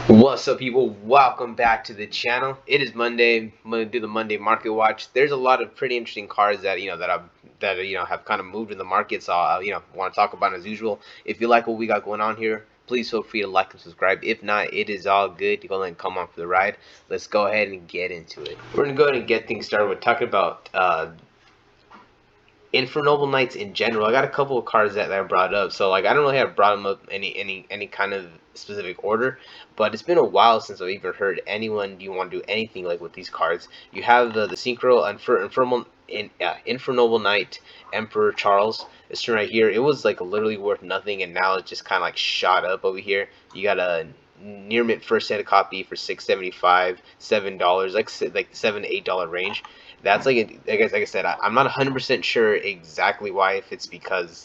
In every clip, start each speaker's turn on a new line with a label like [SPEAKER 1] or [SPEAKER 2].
[SPEAKER 1] What's up, people? Welcome back to the channel. It is Monday. I'm gonna do the Monday market watch. There's a lot of pretty interesting cards that have kind of moved in the market. So want to talk about as usual. If you like what we got going on here, please feel free to like and subscribe. If not, it is all good. You go ahead and come on for the ride. Let's go ahead and get into it. We're gonna go ahead and get things started with talking about Infernoble Knights in general. I got a couple of cards that I brought up, so like I don't really have brought them up any kind of specific order, but it's been a while since I've even heard anyone do want to do anything like with these cards. You have the Synchro Infernoble Knight Emperor Charles. This one right here, it was like literally worth nothing, and now it's just kind of like shot up over here. You got a near mint first set copy for $6.75, $7, like $7 to $8 range. That's like I said, I'm not 100% sure exactly why. If it's because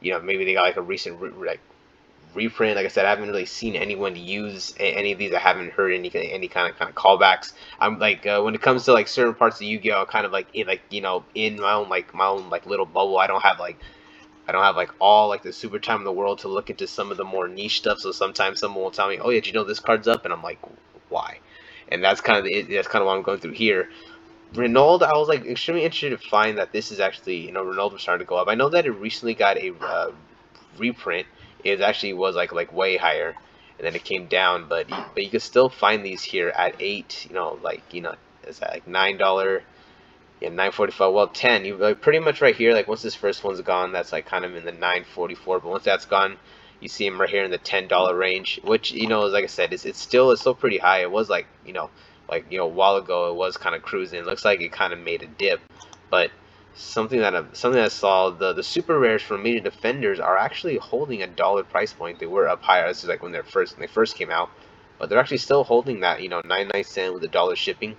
[SPEAKER 1] maybe they got like a recent reprint. Like I said, I haven't really seen anyone use any of these. I haven't heard any kind of callbacks. I'm like when it comes to like certain parts of Yu-Gi-Oh, kind of like in my own like little bubble. I don't have like all like the super time in the world to look into some of the more niche stuff. So sometimes someone will tell me, "Oh yeah, did you know this card's up?" And I'm like, "Why?" And that's kind of what I'm going through here. Renault, I was like extremely interested to find that this is actually, Renault was starting to go up. I know that it recently got a reprint. It actually was like way higher, and then it came down. But you can still find these here at 8. Is that like $9? Yeah, 9.45. Well, 10. You like pretty much right here. Like once this first one's gone, that's like kind of in the 9.44. But once that's gone, you see them right here in the $10 range, which is like I said, it's still pretty high. It was a while ago it was kind of cruising. It looks like it kind of made a dip, but something I saw, the super rares from Major Defenders are actually holding a dollar price point. They were up higher. This is like when they first came out, but they're actually still holding that 99 cent with a dollar shipping.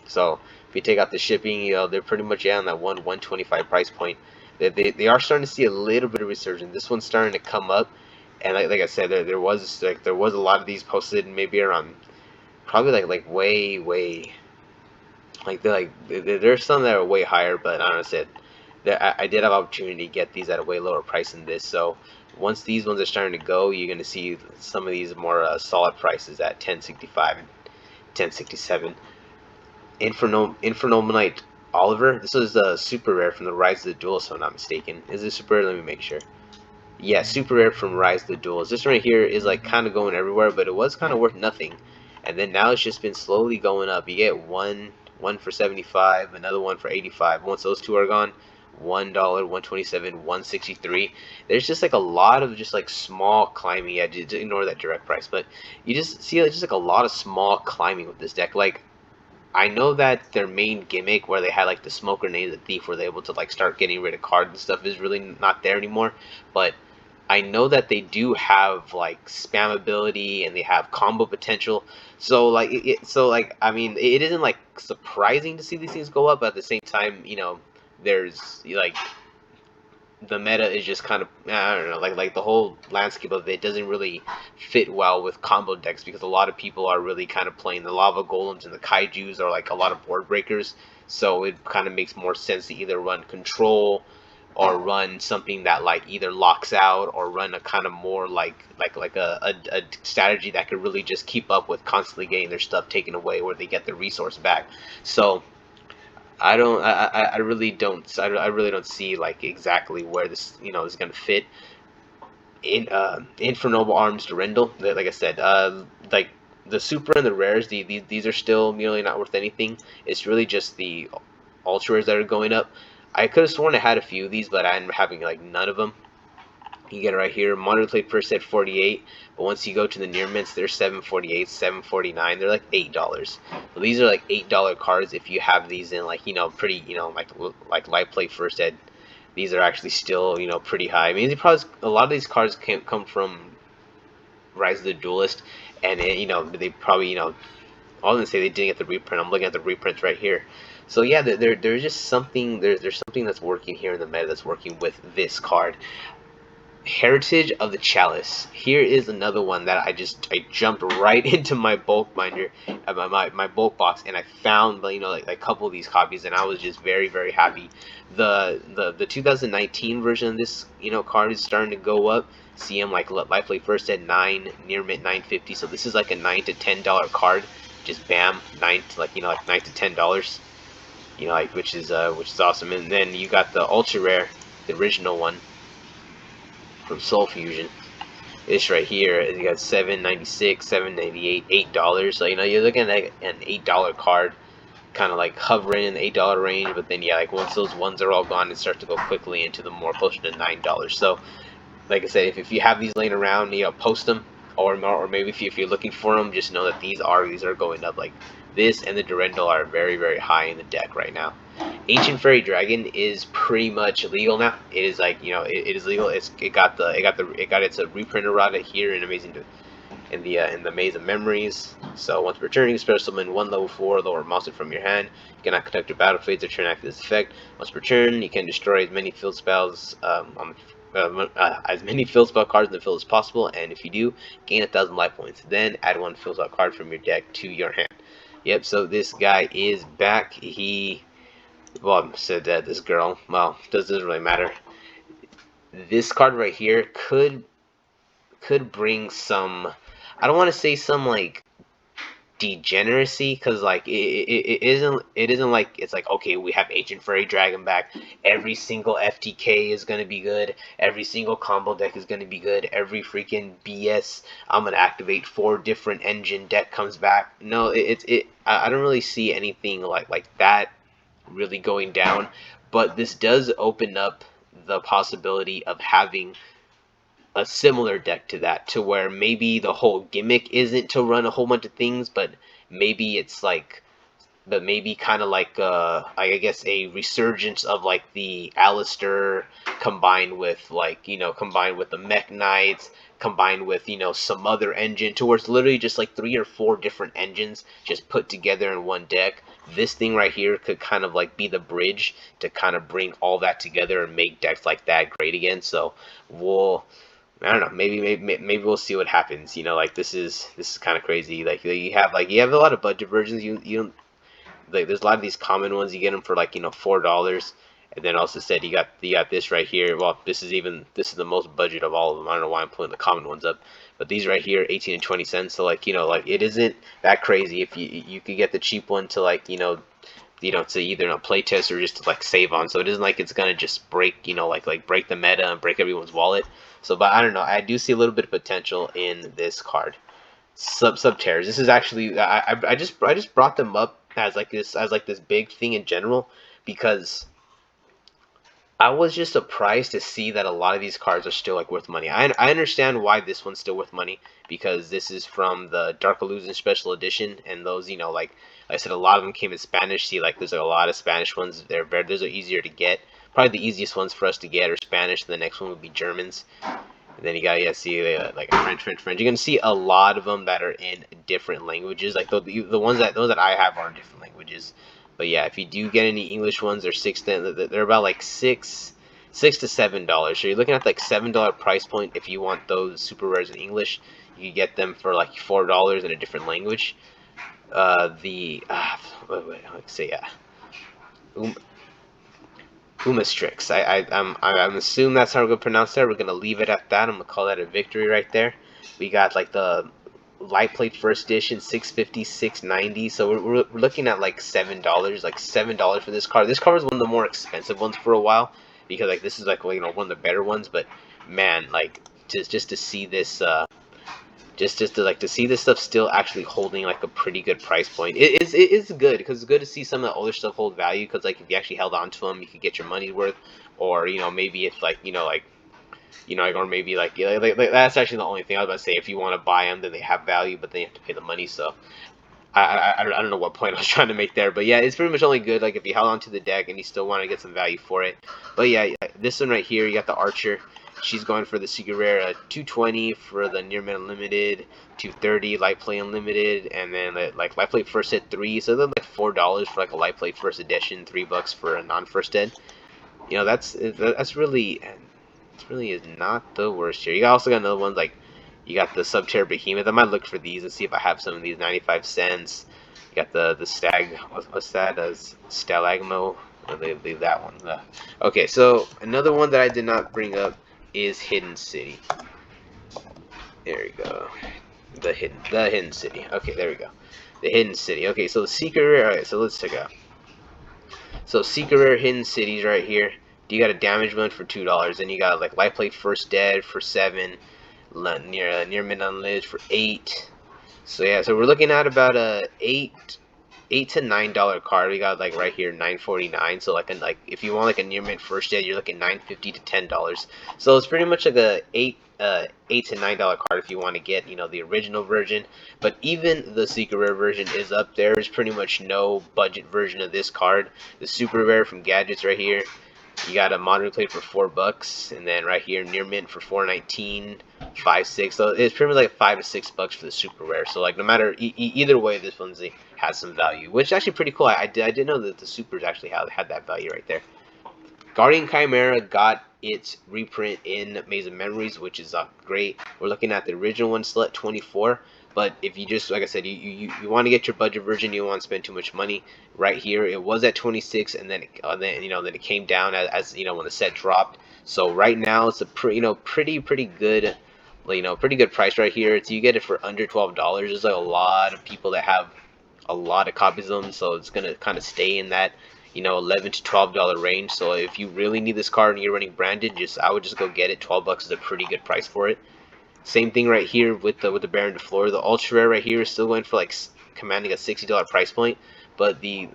[SPEAKER 1] So if you take out the shipping, they're pretty much on that 125 price point. They are starting to see a little bit of resurgence. This one's starting to come up, and like I said, there was a lot of these posted maybe around probably like way like there's some that are way higher, but I don't know. I did have opportunity to get these at a way lower price than this. So once these ones are starting to go, you're gonna see some of these more solid prices at 1065 and 1067. Infernoble Knight Oliver. This was a super rare from the Rise of the Duelist, if I'm not mistaken. Is this super rare? Let me make sure. Yeah, super rare from Rise of the Duelist. This right here is like kind of going everywhere, but it was kind of worth nothing. And then now it's just been slowly going up. You get one for 75, another one for 85. Once those two are gone, $1, 127, 163. There's just like a lot of just like small climbing. Yeah, just ignore that direct price, but you just see just like a lot of small climbing with this deck. Like I know that their main gimmick, where they had like the smoke grenade, the thief, where they're able to like start getting rid of cards and stuff, is really not there anymore. But I know that they do have like spam ability and they have combo potential. So I mean, it isn't like surprising to see these things go up, but at the same time, there's like the meta is just kind of, I don't know, like the whole landscape of it doesn't really fit well with combo decks, because a lot of people are really kind of playing the lava golems and the kaijus, or like a lot of board breakers. So it kind of makes more sense to either run control or run something that like either locks out, or run a kind of more like a strategy that could really just keep up with constantly getting their stuff taken away, where they get the resource back. So I don't. I really don't. I really don't see like exactly where this is gonna fit in. Infernoble Arms Durendal. Like I said, like the super and the rares. These are still nearly not worth anything. It's really just the ultra rares that are going up. I could have sworn I had a few of these, but I'm having like none of them. You get it right here. Modern plate per set 48, but once you go to the near mints, they're 748, 749. They're like $8. So these are like $8 cards if you have these in like pretty like light plate first ed. These are actually still pretty high. I mean, a lot of these cards can come from Rise of the Duelist, and they probably I was gonna say they didn't get the reprint. I'm looking at the reprints right here. So yeah, there's just something there's something that's working here in the meta that's working with this card. Heritage of the Chalice. Here is another one that I jumped right into my bulk binder, my bulk box, and I found like a couple of these copies, and I was just very happy. The 2019 version of this card is starting to go up. See him like Lifelay first at 9, near mint 950. So this is like a $9 to $10 card. Just bam, like $9 to $10. Like which is awesome. And then you got the ultra rare, the original one from Soul Fusion. This right here, you got $7.96, $7.98, $8. So you're looking at an $8 card, kind of like hovering in the $8 range. But then yeah, like once those ones are all gone, it starts to go quickly into the more closer to $9. So like I said, if you have these laying around, post them, or maybe if you're looking for them, just know that these are going up. Like this and the Durendal are very high in the deck right now. Ancient Fairy Dragon is pretty much legal now. It is like it is legal. It got its reprint errata here in the Maze of Memories. So once returning, special summon one level 4 lower monster from your hand. You cannot conduct your battle phase or turn after this effect. Once per turn, you can destroy as many field spells as many field spell cards in the field as possible, and if you do, gain 1,000 life points. Then add one field spell card from your deck to your hand. Yep. So this guy is back. Well, said that this girl. Well, doesn't really matter. This card right here could bring some. I don't want to say some like degeneracy, because like it isn't like it's like, okay, we have Ancient Fairy Dragon back, every single FTK is gonna be good, every single combo deck is gonna be good, every freaking BS I'm gonna activate 4 different engine deck comes back. No, I don't really see anything like that really going down, but this does open up the possibility of having a similar deck to that, to where maybe the whole gimmick isn't to run a whole bunch of things, but maybe it's like, but maybe kind of like I guess a resurgence of like the Alistair, combined with combined with the Mech Knights, combined with some other engine, to where it's literally just like 3 or 4 different engines just put together in one deck. This thing right here could kind of like be the bridge to kind of bring all that together and make decks like that great again. So I don't know. Maybe we'll see what happens. Like this is kind of crazy. Like you have a lot of budget versions. You don't, like, there's a lot of these common ones. You get them for like $4, and then also said you got this right here. Well, this is the most budget of all of them. I don't know why I'm pulling the common ones up, but these right here, 18 and 20 cents. So like like it isn't that crazy. If you could get the cheap one to like to either play test or just to like save on. So it isn't like it's gonna just break like break the meta and break everyone's wallet. So, but I don't know. I do see a little bit of potential in this card. Subterrors. This is actually I just brought them up as like this big thing in general, because I was just surprised to see that a lot of these cards are still like worth money. I understand why this one's still worth money, because this is from the Dark Illusion Special Edition, and those like I said, a lot of them came in Spanish. See, like there's a lot of Spanish ones. Those are easier to get. Probably the easiest ones for us to get are Spanish. The next one would be Germans. And then you got see like French. You're gonna see a lot of them that are in different languages. Like the ones that I have are in different languages. But yeah, if you do get any English ones, they're about like $6 to $7. So you're looking at like $7 price point if you want those super rares in English. You can get them for like $4 in a different language. Let's say Umastrix. I'm assuming that's how we're gonna pronounce that. We're gonna leave it at that. I'm gonna call that a victory right there. We got like the light plate first edition, $650, $690. So we're looking at like $7, like $7 for this card. This card was one of the more expensive ones for a while, because like this is like one of the better ones. But man, like just to see this just to see this stuff still actually holding like a pretty good price point. It is good, because it's good to see some of the older stuff hold value, because like if you actually held on to them, you could get your money's worth. Or maybe if like or maybe like, that's actually the only thing I was about to say. If you want to buy them, then they have value, but then you have to pay the money. So I don't know what point I was trying to make there, but yeah, it's pretty much only good like if you held on to the deck and you still want to get some value for it. But yeah, this one right here, you got the Archer. She's going for the secret rare, 220 for the near mint unlimited, 230 light play unlimited, and then like light play first ed 3. So then like $4 for like a light play first edition, $3 for a non first ed. That's really really is not the worst here. You also got another one like you got the Subterra Behemoth. I might look for these and see if I have some of these 95 cents. You got the stag. What's that? Stalagmo. Leave that one. Okay, so another one that I did not bring up is Hidden City. There we go. The hidden city. Okay, there we go. The hidden city. Okay, so the secret rare. Alright, so let's check out. So secret rare hidden cities right here. You got a damage one for $2, and you got like life plate first dead for 7, near mid unlit for 8. So yeah, so we're looking at about a $8 to $9 card. We got like right here $9.49. So like if you want like a near mint first dead, you're looking $9.50 to $10. So it's pretty much like a $8 to $9 card if you want to get, you know, the original version. But even the secret rare version is up there. There's pretty much no budget version of this card. The super rare from Gadgets right here. You got a modern plate for $4, and then right here near mint for $4.19, 5, 6. So it's pretty much like $5 to $6 for the super rare. So like no matter either way, this one has some value, which is actually pretty cool. I didn't know that the supers actually had that value right there. Guardian Chimera got its reprint in Maze of Memories, which is great. We're looking at the original one still at 24, but if you just, like I said, you want to get your budget version, you don't want to spend too much money. Right here, it was at 26, and then then it came down as when the set dropped. So right now it's a pretty good, pretty good price right here. So you get it for under $12. There's like a lot of people that have a lot of copies of them, so it's gonna kind of stay in that $11 to $12 range. So if you really need this card and you're running branded, I would just go get it. $12 is a pretty good price for it. Same thing right here with the Baron de Fleur. The ultra rare right here is still going for like commanding a $60 price point, but the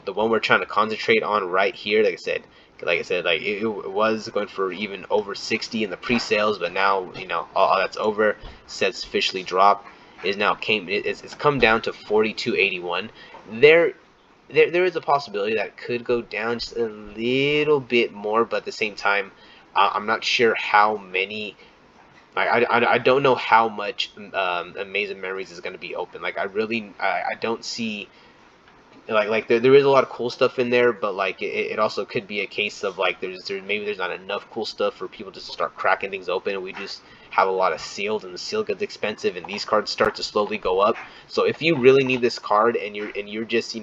[SPEAKER 1] one we're trying to concentrate on right here, like I said, like it was going for even over 60 in the pre-sales, but now all that's over. Sets officially dropped. It's come down to 42.81. There is a possibility that it could go down just a little bit more, but at the same time, I'm not sure how many. I don't know how much Amazing Memories is going to be open. Like I don't see there is a lot of cool stuff in there, but like it also could be a case of like maybe there's not enough cool stuff for people just to start cracking things open, and we just have a lot of sealed, and the seal gets expensive, and these cards start to slowly go up. So if you really need this card and you're just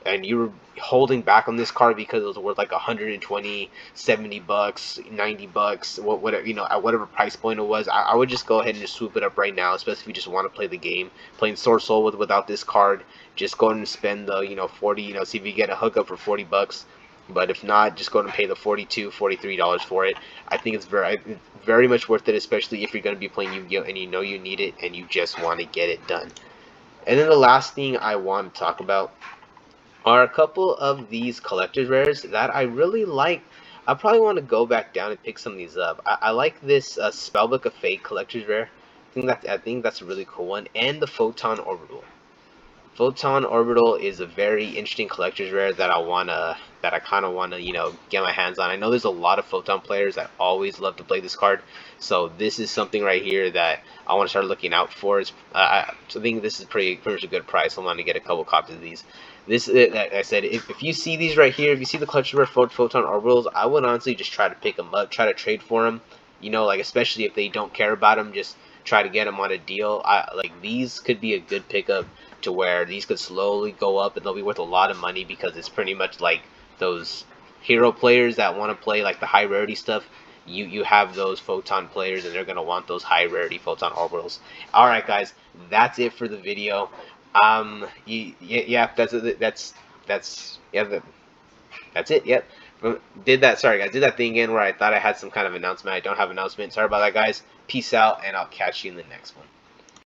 [SPEAKER 1] and you're holding back on this card because it was worth like 120, $70, $90, whatever, at whatever price point it was, I would just go ahead and just swoop it up right now, especially if you just want to play the game. Playing Sword Soul without this card, just go ahead and spend the 40, see if you get a hookup for $40. But if not, just go ahead and pay the $42, $43 for it. I think it's very much worth it, especially if you're going to be playing Yu-Gi-Oh! And you need it and you just want to get it done. And then the last thing I want to talk about are a couple of these collector's rares that I really like. I probably want to go back down and pick some of these up. I like this Spellbook of Fate collector's rare. I think that's a really cool one, and the Photon Orbital. Photon Orbital is a very interesting collector's rare that I kind of wanna get my hands on. I know there's a lot of Photon players that always love to play this card, so this is something right here that I want to start looking out for. I think this is pretty much a good price. I want to get a couple copies of these. Like I said, if you see these right here, if you see the collector's rare Photon Orbitals, I would honestly just try to pick them up, try to trade for them. Like especially if they don't care about them, just try to get them on a deal. Like these could be a good pickup to where these could slowly go up and they'll be worth a lot of money, because it's pretty much like those hero players that want to play like the high rarity stuff. You have those Photon players and they're going to want those high rarity Photon Orbitals. Alright guys, that's it for the video. Yeah, that's it. Yep. Sorry guys, did that thing again where I thought I had some kind of announcement. I don't have an announcement. Sorry about that guys. Peace out, and I'll catch you in the next one.